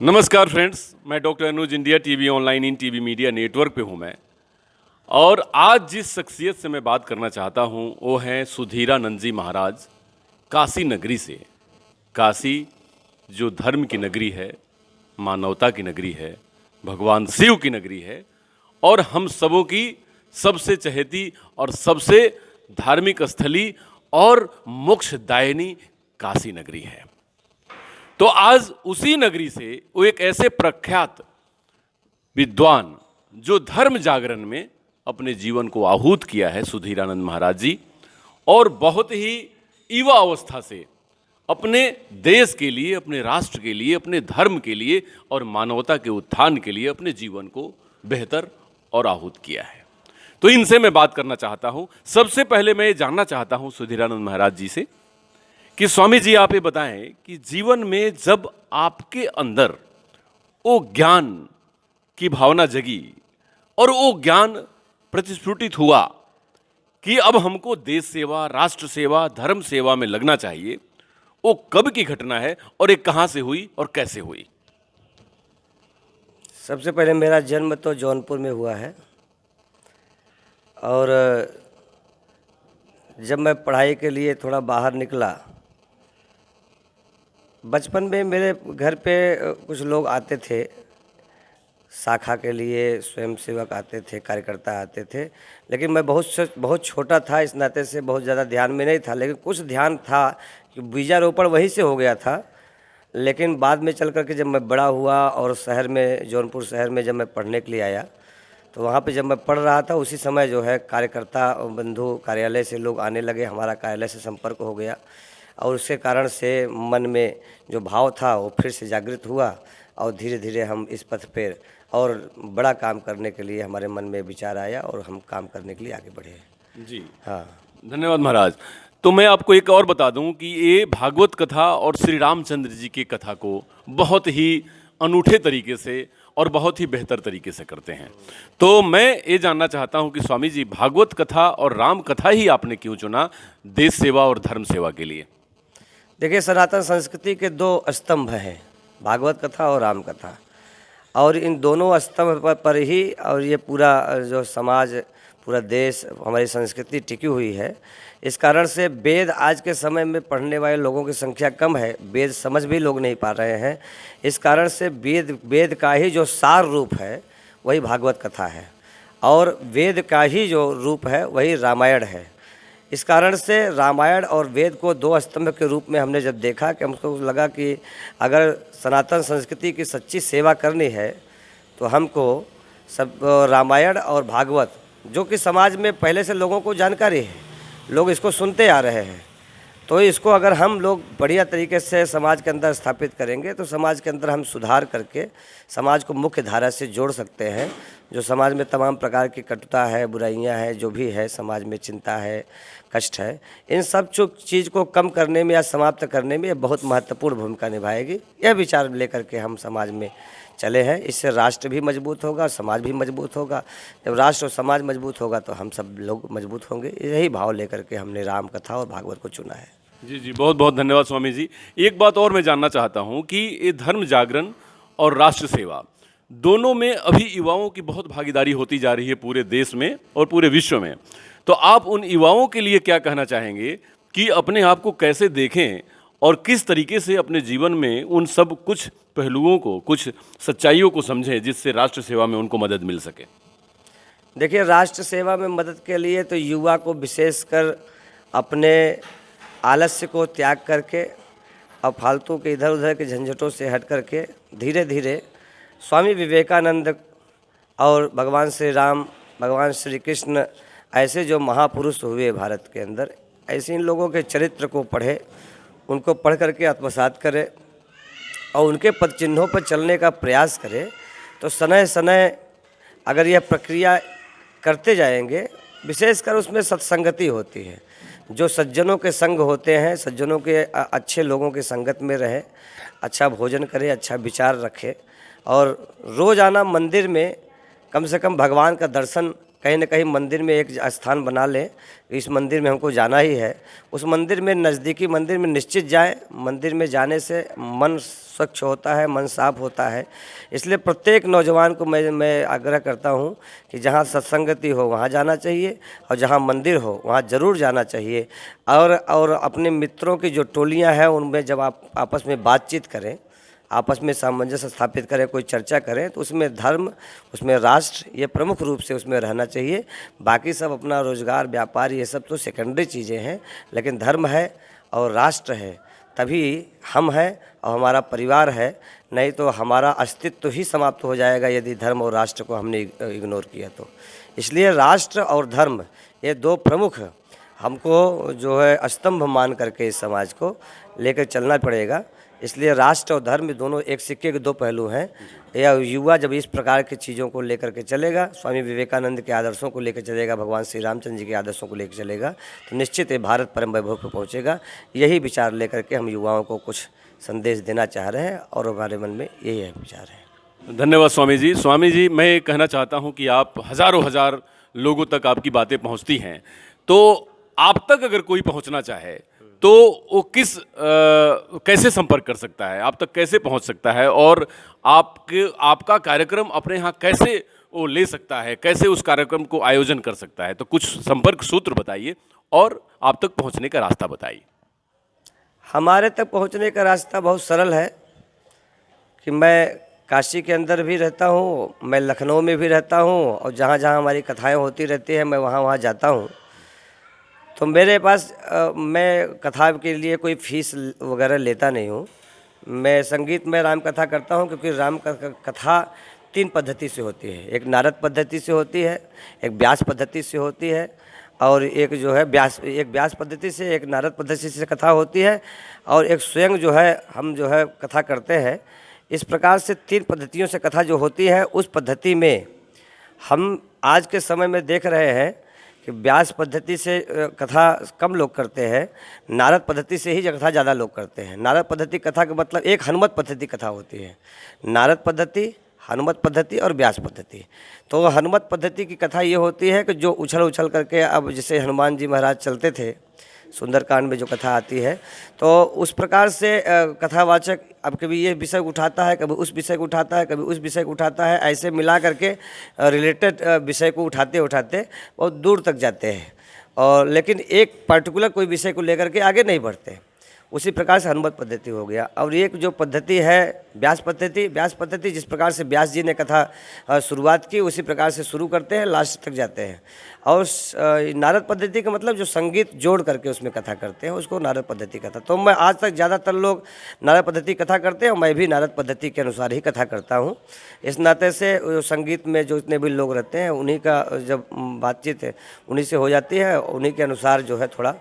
नमस्कार फ्रेंड्स, मैं doctor Anuj India TV online in TV media network पे हूँ मैं। और आज जिस शख्सियत से मैं बात करना चाहता हूँ वो हैं सुधीरानंद जी महाराज, काशी नगरी से। काशी जो धर्म की नगरी है, मानवता की नगरी है, भगवान शिव की नगरी है और हम सबों की सबसे चहेती और सबसे धार्मिक स्थली और मोक्षदायिनी काशी नगरी है। तो आज उसी नगरी से वो एक ऐसे प्रख्यात विद्वान जो धर्म जागरण में अपने जीवन को आहूत किया है, सुधीरानंद महाराज जी, और बहुत ही युवा अवस्था से अपने देश के लिए, अपने राष्ट्र के लिए, अपने धर्म के लिए और मानवता के उत्थान के लिए अपने जीवन को बेहतर और आहूत किया है। तो इनसे मैं बात करना चाहता हूं। सबसे पहले मैं ये जानना चाहता हूं सुधीरानंद महाराज जी से कि स्वामी जी आप ये बताएं कि जीवन में जब आपके अंदर वो ज्ञान की भावना जगी और वो ज्ञान प्रतिस्फुटित हुआ कि अब हमको देश सेवा, राष्ट्र सेवा, धर्म सेवा में लगना चाहिए, वो कब की घटना है और ये कहाँ से हुई और कैसे हुई? सबसे पहले मेरा जन्म तो जौनपुर में हुआ है और जब मैं पढ़ाई के लिए थोड़ा बाहर निकला, बचपन में मेरे घर पे कुछ लोग आते थे, शाखा के लिए स्वयंसेवक आते थे, कार्यकर्ता आते थे, लेकिन मैं बहुत छोटा था, इस नाते से बहुत ज़्यादा ध्यान में नहीं था। लेकिन कुछ ध्यान था कि बीजारोपण वहीं से हो गया था। लेकिन बाद में चल कर के जब मैं बड़ा हुआ और शहर में, जौनपुर शहर में जब मैं पढ़ने के लिए आया, तो वहाँ पे जब मैं पढ़ रहा था उसी समय जो है कार्यकर्ता बंधु कार्यालय से लोग आने लगे, हमारा कार्यालय से संपर्क हो गया और उसके कारण से मन में जो भाव था वो फिर से जागृत हुआ और धीरे धीरे हम इस पथ पर और बड़ा काम करने के लिए हमारे मन में विचार आया और हम काम करने के लिए आगे बढ़े। जी हाँ, धन्यवाद महाराज। तो मैं आपको एक और बता दूं कि ये भागवत कथा और श्री रामचंद्र जी की कथा को बहुत ही अनूठे तरीके से और बहुत ही बेहतर तरीके से करते हैं। तो मैं ये जानना चाहता हूं कि स्वामी जी, भागवत कथा और राम कथा ही आपने क्यों चुना देश सेवा और धर्म सेवा के लिए? देखिए, सनातन संस्कृति के दो स्तंभ हैं, भागवत कथा और राम कथा, और इन दोनों स्तंभ पर ही और ये पूरा जो समाज, पूरा देश, हमारी संस्कृति टिकी हुई है। इस कारण से वेद आज के समय में पढ़ने वाले लोगों की संख्या कम है, वेद समझ भी लोग नहीं पा रहे हैं। इस कारण से वेद का ही जो सार रूप है वही भागवत कथा है और वेद का ही जो रूप है वही रामायण है। इस कारण से रामायण और वेद को दो स्तंभ के रूप में हमने जब देखा कि हमको लगा कि अगर सनातन संस्कृति की सच्ची सेवा करनी है तो हमको सब रामायण और भागवत, जो कि समाज में पहले से लोगों को जानकारी है, लोग इसको सुनते आ रहे हैं, तो इसको अगर हम लोग बढ़िया तरीके से समाज के अंदर स्थापित करेंगे तो समाज के अंदर हम सुधार करके समाज को मुख्य धारा से जोड़ सकते हैं। जो समाज में तमाम प्रकार की कटुता है, बुराइयां हैं, जो भी है समाज में, चिंता है, कष्ट है, इन सब चीज़ को कम करने में या समाप्त करने में ये बहुत महत्वपूर्ण भूमिका निभाएगी। यह विचार लेकर के हम समाज में चले हैं। इससे राष्ट्र भी मजबूत होगा, समाज भी मजबूत होगा। जब राष्ट्र और समाज मजबूत होगा तो हम सब लोग मजबूत होंगे। यही भाव लेकर के हमने राम कथा और भागवत को चुना है। जी जी, बहुत बहुत धन्यवाद स्वामी जी। एक बात और मैं जानना चाहता हूँ कि ये धर्म जागरण और राष्ट्र सेवा दोनों में अभी युवाओं की बहुत भागीदारी होती जा रही है पूरे देश में और पूरे विश्व में। तो आप उन युवाओं के लिए क्या कहना चाहेंगे कि अपने आप को कैसे देखें और किस तरीके से अपने जीवन में उन सब कुछ पहलुओं को, कुछ सच्चाइयों को समझें जिससे राष्ट्र सेवा में उनको मदद मिल सके? देखिए, राष्ट्र सेवा में मदद के लिए तो युवा को विशेषकर अपने आलस्य को त्याग करके और फालतू के इधर उधर के झंझटों से हट करके धीरे धीरे स्वामी विवेकानंद और भगवान श्री राम, भगवान श्री कृष्ण, ऐसे जो महापुरुष हुए भारत के अंदर, ऐसे इन लोगों के चरित्र को पढ़े, उनको पढ़ करके आत्मसात करें और उनके पद चिन्हों पर चलने का प्रयास करें। तो समय समय अगर यह प्रक्रिया करते जाएंगे, विशेषकर उसमें सत्संगति होती है, जो सज्जनों के संग होते हैं, सज्जनों के अच्छे लोगों के संगत में रहे, अच्छा भोजन करे, अच्छा विचार रखे और रोज़ाना मंदिर में कम से कम भगवान का दर्शन कहीं ना कहीं मंदिर में एक स्थान बना लें, इस मंदिर में हमको जाना ही है, उस मंदिर में नज़दीकी मंदिर में निश्चित जाएं। मंदिर में जाने से मन स्वच्छ होता है, मन साफ होता है। इसलिए प्रत्येक नौजवान को मैं आग्रह करता हूं कि जहां सत्संगति हो वहां जाना चाहिए, और जहां मंदिर हो वहां ज़रूर जाना चाहिए। और अपने मित्रों की जो टोलियां हैं उनमें जब आप आपस में बातचीत करें, आपस में सामंजस्य स्थापित करें, कोई चर्चा करें, तो उसमें धर्म, उसमें राष्ट्र, ये प्रमुख रूप से उसमें रहना चाहिए। बाकी सब अपना रोजगार, व्यापार, ये सब तो सेकेंडरी चीज़ें हैं, लेकिन धर्म है और राष्ट्र है तभी हम हैं और हमारा परिवार है। नहीं तो हमारा अस्तित्व ही समाप्त हो जाएगा यदि धर्म और राष्ट्र को हमने इग्नोर किया तो। इसलिए राष्ट्र और धर्म ये दो प्रमुख हमको जो है स्तंभ मान करके इस समाज को लेकर चलना पड़ेगा। इसलिए राष्ट्र और धर्म दोनों एक सिक्के के दो पहलू हैं। या युवा जब इस प्रकार की चीज़ों को लेकर के चलेगा, स्वामी विवेकानंद के आदर्शों को लेकर चलेगा, भगवान श्री रामचंद्र जी के आदर्शों को लेकर चलेगा, तो निश्चित ही भारत परम वैभव पर पहुँचेगा। यही विचार लेकर के हम युवाओं को कुछ संदेश देना चाह रहे हैं और हमारे मन में यही है विचार है। धन्यवाद स्वामी जी। स्वामी जी, मैं ये कहना चाहता हूँ कि आप हज़ारों हज़ार लोगों तक आपकी बातें पहुँचती हैं, तो आप तक अगर कोई पहुँचना चाहे तो वो कैसे संपर्क कर सकता है, आप तक कैसे पहुंच सकता है, और आपका कार्यक्रम अपने यहाँ कैसे वो ले सकता है, कैसे उस कार्यक्रम को आयोजन कर सकता है? तो कुछ संपर्क सूत्र बताइए और आप तक पहुंचने का रास्ता बताइए। हमारे तक पहुंचने का रास्ता बहुत सरल है कि मैं काशी के अंदर भी रहता हूं, मैं लखनऊ में भी रहता हूं, और जहां जहां हमारी कथाएं होती रहती हैं मैं वहां वहां जाता हूं। तो मेरे पास मैं कथा के लिए कोई फीस वगैरह लेता नहीं हूँ। मैं संगीत में राम कथा करता हूँ, क्योंकि राम कथा 3 पद्धति से होती है। एक नारद पद्धति से होती है, एक व्यास पद्धति से होती है, और एक जो है व्यास पद्धति से, एक नारद पद्धति से कथा होती है, और एक स्वयं जो है हम जो है कथा करते हैं। इस प्रकार से 3 पद्धतियों से कथा जो होती है, उस पद्धति में हम आज के समय में देख रहे हैं कि व्यास पद्धति से कथा कम लोग करते हैं, नारद पद्धति से ही कथा ज़्यादा लोग करते हैं। नारद पद्धति कथा का मतलब एक हनुमत पद्धति कथा होती है, नारद पद्धति, हनुमत पद्धति और व्यास पद्धति। तो हनुमत पद्धति की कथा ये होती है कि जो उछल उछल करके, अब जैसे हनुमान जी महाराज चलते थे, सुंदरकांड में जो कथा आती है, तो उस प्रकार से कथावाचक अब कभी ये विषय उठाता है, कभी उस विषय को उठाता है, कभी उस विषय को उठाता है, ऐसे मिला करके रिलेटेड विषय को उठाते उठाते बहुत दूर तक जाते हैं, और लेकिन एक पर्टिकुलर कोई विषय को लेकर के आगे नहीं बढ़ते। उसी प्रकार से हनुमत पद्धति हो गया। और एक जो पद्धति है व्यास पद्धति जिस प्रकार से व्यास जी ने कथा शुरुआत की, उसी प्रकार से शुरू करते हैं, लास्ट तक जाते हैं। और नारद पद्धति का मतलब जो संगीत जोड़ करके उसमें कथा करते हैं, उसको नारद पद्धति कथा। तो मैं आज तक ज़्यादातर लोग नारद पद्धति कथा करते हैं, और मैं भी नारद पद्धति के अनुसार ही कथा करता हूँ। इस नाते से संगीत में जो इतने भी लोग रहते हैं, उन्हीं का जब बातचीत है उन्हीं से हो जाती है, उन्हीं के अनुसार जो है थोड़ा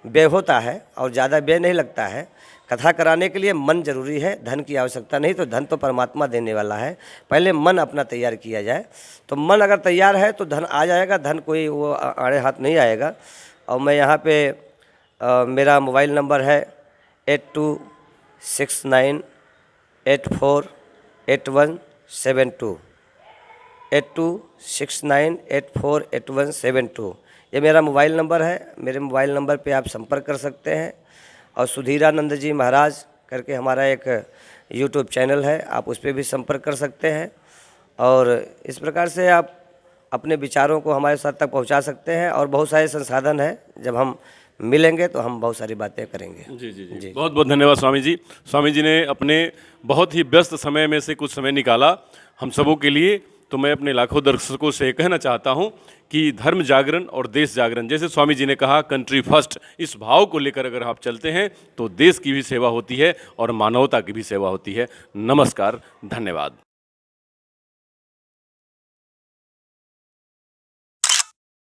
व्यय होता है, और ज़्यादा व्यय नहीं लगता है। कथा कराने के लिए मन जरूरी है, धन की आवश्यकता नहीं। तो धन तो परमात्मा देने वाला है, पहले मन अपना तैयार किया जाए। तो मन अगर तैयार है तो धन आ जाएगा, धन कोई वो आड़े हाथ नहीं आएगा। और मैं यहाँ पे मेरा मोबाइल नंबर है 8269848172 8269848172। ये मेरा मोबाइल नंबर है। मेरे मोबाइल नंबर पे आप संपर्क कर सकते हैं। और सुधीरानंद जी महाराज करके हमारा एक यूट्यूब चैनल है, आप उस पर भी संपर्क कर सकते हैं। और इस प्रकार से आप अपने विचारों को हमारे साथ तक पहुंचा सकते हैं। और बहुत सारे संसाधन हैं, जब हम मिलेंगे तो हम बहुत सारी बातें करेंगे। जी जी जी, बहुत बहुत धन्यवाद स्वामी जी। स्वामी जी ने अपने बहुत ही व्यस्त समय में से कुछ समय निकाला हम सबों के लिए। तो मैं अपने लाखों दर्शकों से कहना चाहता हूं कि धर्म जागरण और देश जागरण, जैसे स्वामी जी ने कहा कंट्री फर्स्ट, इस भाव को लेकर अगर आप चलते हैं तो देश की भी सेवा होती है और मानवता की भी सेवा होती है। नमस्कार, धन्यवाद।